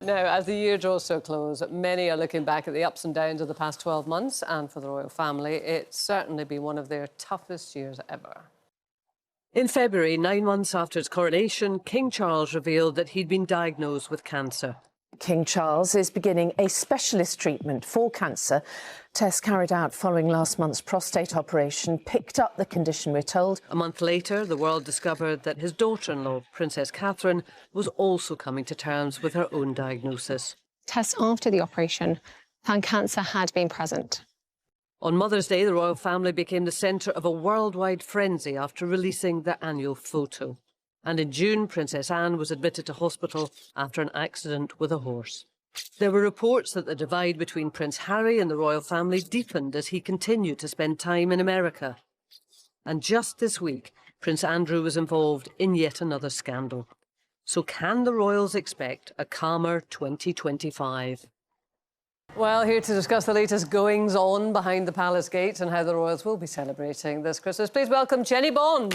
Now, as the year draws to a close, many are looking back at the ups and downs of the past 12 months, and for the royal family, it's certainly been one of their toughest years ever. In February, 9 months after his coronation, King Charles revealed that he'd been diagnosed with cancer. King Charles is beginning a specialist treatment for cancer. Tests carried out following last month's prostate operation picked up the condition, we're told. A month later, the world discovered that his daughter-in-law, Princess Catherine, was also coming to terms with her own diagnosis. Tests after the operation found cancer had been present. On Mother's Day, the royal family became the centre of a worldwide frenzy after releasing their annual photo. And in June, Princess Anne was admitted to hospital after an accident with a horse. There were reports that the divide between Prince Harry and the royal family deepened as he continued to spend time in America. And just this week, Prince Andrew was involved in yet another scandal. So can the royals expect a calmer 2025? Well, here to discuss the latest goings-on behind the palace gates and how the royals will be celebrating this Christmas, please welcome Jennie Bond.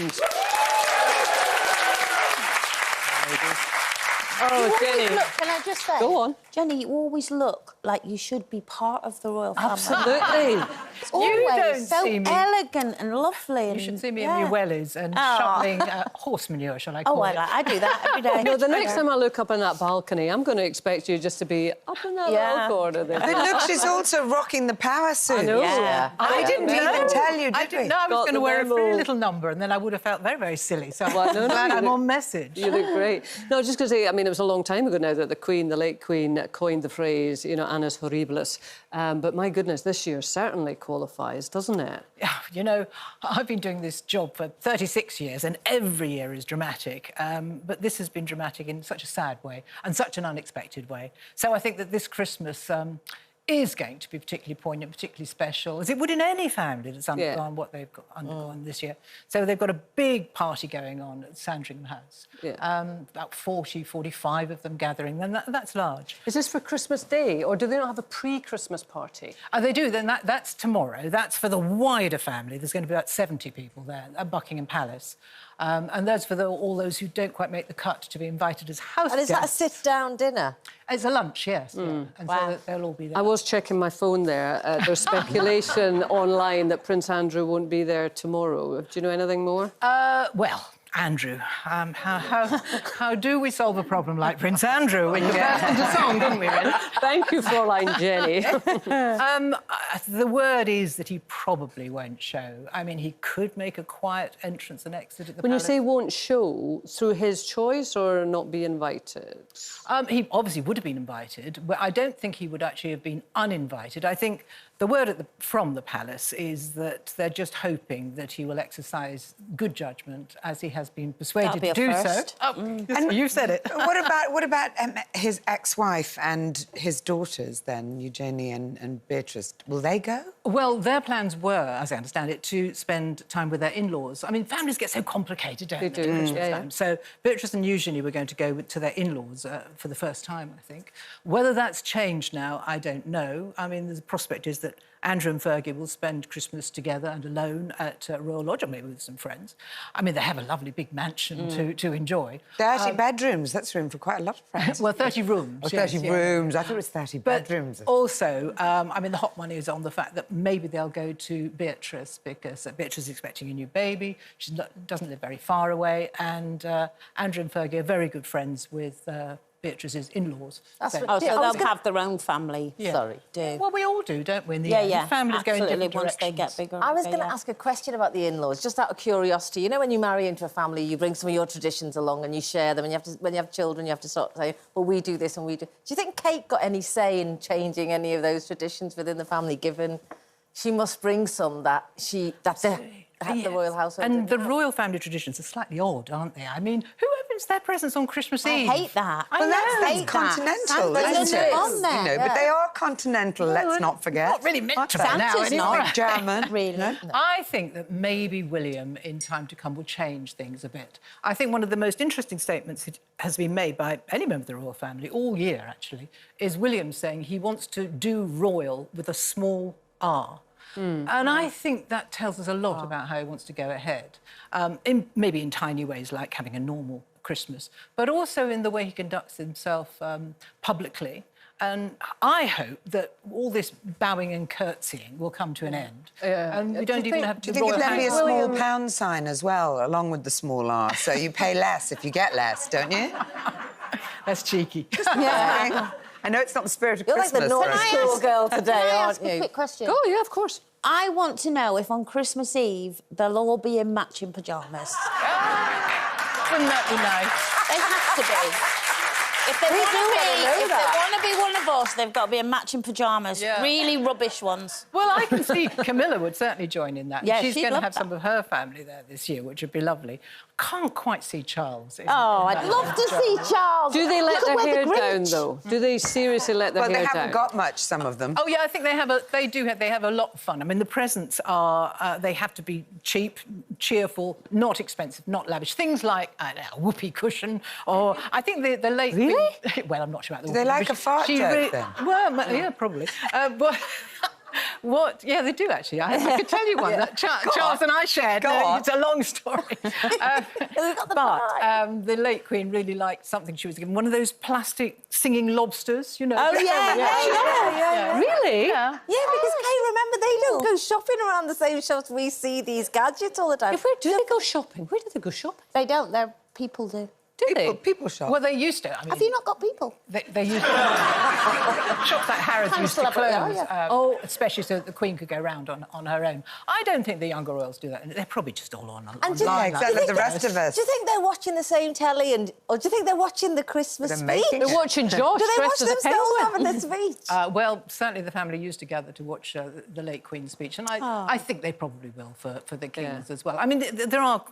Oh, Jennie. Look, can I just say? Go on. Jennie, you always look like you should be part of the royal family. Absolutely. Always so elegant and lovely. You should see me in my wellies and shoveling horse manure, shall I call it? I do that every day. No, the next time I look up on that balcony, I'm going to expect you just to be up in that little corner there. But look, she's also rocking the power suit. I know. Yeah. I didn't even tell you, I did we? didn't know I was going to wear a memo. very little number, and then I would have felt very, very silly. So Well, no, I'm glad you I'm look- on message. You look great. No, just going to say, I mean, it was a long time ago now that the Queen, the late Queen, coined the phrase, you know, annus horribilis. But my goodness, this year certainly qualifies, doesn't it? You know, I've been doing this job for 36 years, and every year is dramatic. But this has been dramatic in such a sad way and such an unexpected way. So I think that this Christmas is going to be particularly poignant, particularly special, as it would in any family that's undergone what they've undergone this year. So they've got a big party going on at Sandringham House. About 40, 45 of them gathering, and that's large. Is this for Christmas Day, or do they not have a pre-Christmas party? They do, then that's tomorrow. That's for the wider family. There's going to be about 70 people there at Buckingham Palace. And that's for all those who don't quite make the cut to be invited as house And is guests. that a sit-down dinner? It's a lunch, yes. Yeah. And so they'll all be there. I was checking my phone there. There's speculation online that Prince Andrew won't be there tomorrow. Do you know anything more? Well, Andrew, how do we solve a problem like Prince Andrew? We burst into song, didn't we, really? Thank you, Fräulein Jennie. The word is that he probably won't show. I mean, he could make a quiet entrance and exit at the When you palace. say won't show, through his choice or not be invited? He obviously would have been invited, but I don't think he would actually have been uninvited. I think the word from the palace is that they're just hoping that he will exercise good judgment, as he has been persuaded to do so. And you said it. What about his ex-wife and his daughters, then, Eugenie and Beatrice? Will they go? Well, their plans were, as I understand it, to spend time with their in-laws. I mean, families get so complicated, don't they? They do. at Christmas time. So Beatrice and Eugenie were going to go to their in-laws for the first time, I think. Whether that's changed now, I don't know. I mean, the prospect is that Andrew and Fergie will spend Christmas together and alone at Royal Lodge, or maybe with some friends. I mean, they have a lovely big mansion to enjoy. 30 bedrooms, that's room for quite a lot of friends. Well, 30 rooms. Or 30 rooms, I thought it was 30 bedrooms. But also, I mean, the hot money is on the fact that maybe they'll go to Beatrice, because Beatrice is expecting a new baby. She doesn't live very far away, and Andrew and Fergie are very good friends with Beatrice's in-laws. That's So they'll have their own family. Sorry. Well, we all do, don't we, in the end? Families go in different once they directions. get bigger. I was going to ask a question about the in-laws, just out of curiosity. You know, when you marry into a family, you bring some of your traditions along and you share them, and when you have children, you have to start saying, well, we do this and we do... Do you think Kate got any say in changing any of those traditions within the family, given she must bring some that the royal household... And the royal family traditions are slightly odd, aren't they? I mean, who opens their presents on Christmas Eve? I hate that. Well, that's continental, isn't it? on there. You know, but they are continental, let's not forget. Not really meant to be Santa's now, anyway. not. German. Really? No? I think that maybe William, in time to come, will change things a bit. I think one of the most interesting statements that has been made by any member of the royal family all year, actually, is William saying he wants to do royal with a small r. And I think that tells us a lot about how he wants to go ahead, maybe in tiny ways, like having a normal Christmas, but also in the way he conducts himself publicly. And I hope that all this bowing and curtsying will come to an end. And we don't even have to... Do you think there'd be a small pound sign as well, along with the small R, so you pay less if you get less, don't you? That's cheeky. Yeah. I know it's not the spirit of Christmas. You're like the naughty school girl today, Can I aren't ask a you? quick question? Oh, yeah, of course. I want to know if on Christmas Eve they'll all be in matching pyjamas. Wouldn't that be nice? They have to be. If they want to be one of us, they've got to be in matching pyjamas. Yeah. Really rubbish ones. Well, I can see Camilla would certainly join in that. Yeah, she's she'd going to love have that. some of her family there this year, which would be lovely. Can't quite see Charles. Oh, I'd love to see Charles. Do they let You could their wear hair the down, Grinch. though? Do they seriously let their Well, hair they down? haven't got much, some of them. Oh, yeah, I think they have a lot of fun. I mean, the presents they have to be cheap, cheerful, not expensive, not lavish. Things like, I don't know, a whoopee cushion, or I think the late... Really? Well, I'm not sure about the Do they whoopee like cushion. a fart joke, then? Well, yeah, probably. But... What? Yeah, they do, actually. I could tell you one that Charles and I shared. Go on. It's a long story. The late Queen really liked something she was given. One of those plastic singing lobsters, you know. Oh, yeah. Really? Yeah. Yeah, because Kate, remember, they don't go shopping around the same shops we see these gadgets all the time. Where do they go shopping? Where do they go shopping? They don't, their people do. Do they? People shop. Well, they used to. I mean, Have you not got people? They used to. Shops like Harrods used to close, especially so that the Queen could go round on her own. I don't think the younger royals do that. They're probably just all on And do you- online. exactly like the rest of us. Do you think they're watching the same telly, or do you think they're watching the Christmas They're speech? making They're watching Josh Do they watch dressed as a themselves penguin. having the speech? Well, certainly the family used to gather to watch the late Queen's speech, and I think they probably will for the Kings as well. I mean, there are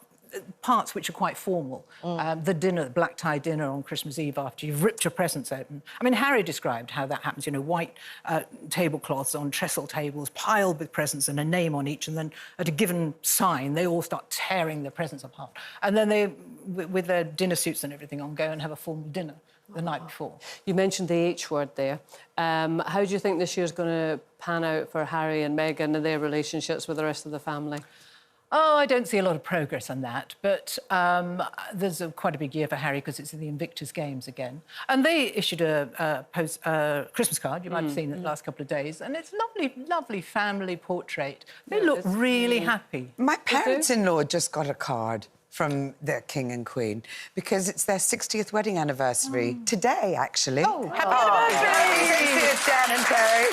parts which are quite formal. The dinner, the black tie dinner on Christmas Eve after you've ripped your presents open. I mean, Harry described how that happens, you know, white tablecloths on trestle tables piled with presents and a name on each, and then at a given sign, they all start tearing their presents apart. And then they, with their dinner suits and everything on, go and have a formal dinner the night before. You mentioned the H word there. How do you think this year's going to pan out for Harry and Meghan and their relationships with the rest of the family? Oh, I don't see a lot of progress on that, but there's quite a big year for Harry because it's in the Invictus Games again. And they issued a Christmas card, you might have seen it the last couple of days, and it's a lovely, lovely family portrait. They look really happy. My parents-in-law just got a card from their king and queen because it's their 60th wedding anniversary today, actually. Oh, happy anniversary! 60th, Jan and Terry.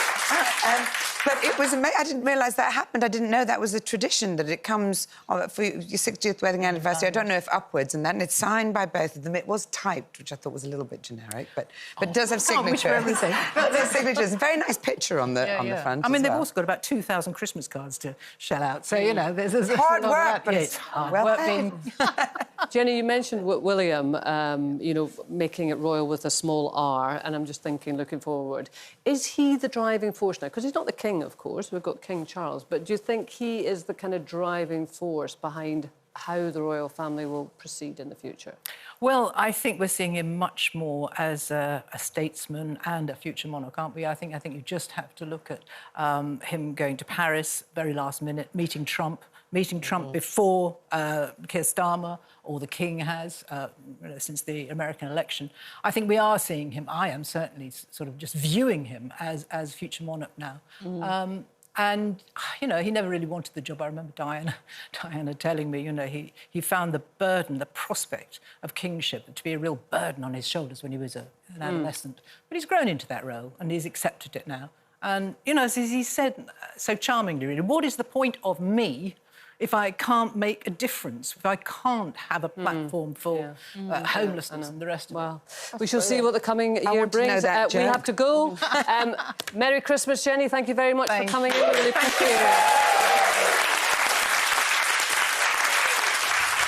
But it was amazing. I didn't realise that happened. I didn't know that was a tradition, that it comes for your 60th wedding anniversary. I don't know if upwards, and then it's signed by both of them. It was typed, which I thought was a little bit generic, but it does have signatures. There's signatures. Very nice picture on the front. I mean, as they've well. also got about 2,000 Christmas cards to shell out, so, you know, there's hard a lot of work, that. but Yeah, it's hard well work paid. Jenny, you mentioned William, you know, making it royal with a small R, and I'm just thinking, looking forward, is he the driving force now? Because he's not the king, of course. We've got King Charles, but do you think he is the kind of driving force behind how the royal family will proceed in the future? Well, I think we're seeing him much more as a statesman and a future monarch, aren't we? I think you just have to look at him going to Paris, very last minute, meeting Trump before Keir Starmer or the King has, since the American election. I think we are seeing him. I am certainly sort of just viewing him as future monarch now. And, you know, he never really wanted the job. I remember Diana telling me, you know, he found the burden, the prospect of kingship to be a real burden on his shoulders when he was an adolescent. But he's grown into that role and he's accepted it now. And, you know, as he said so charmingly, really, what is the point of me if I can't make a difference, if I can't have a platform for homelessness and the rest of it? Well, we shall see what the coming year want to know brings. that, We Jen. have to go. Merry Christmas, Jenny. Thank you very much for coming in. We really appreciate it.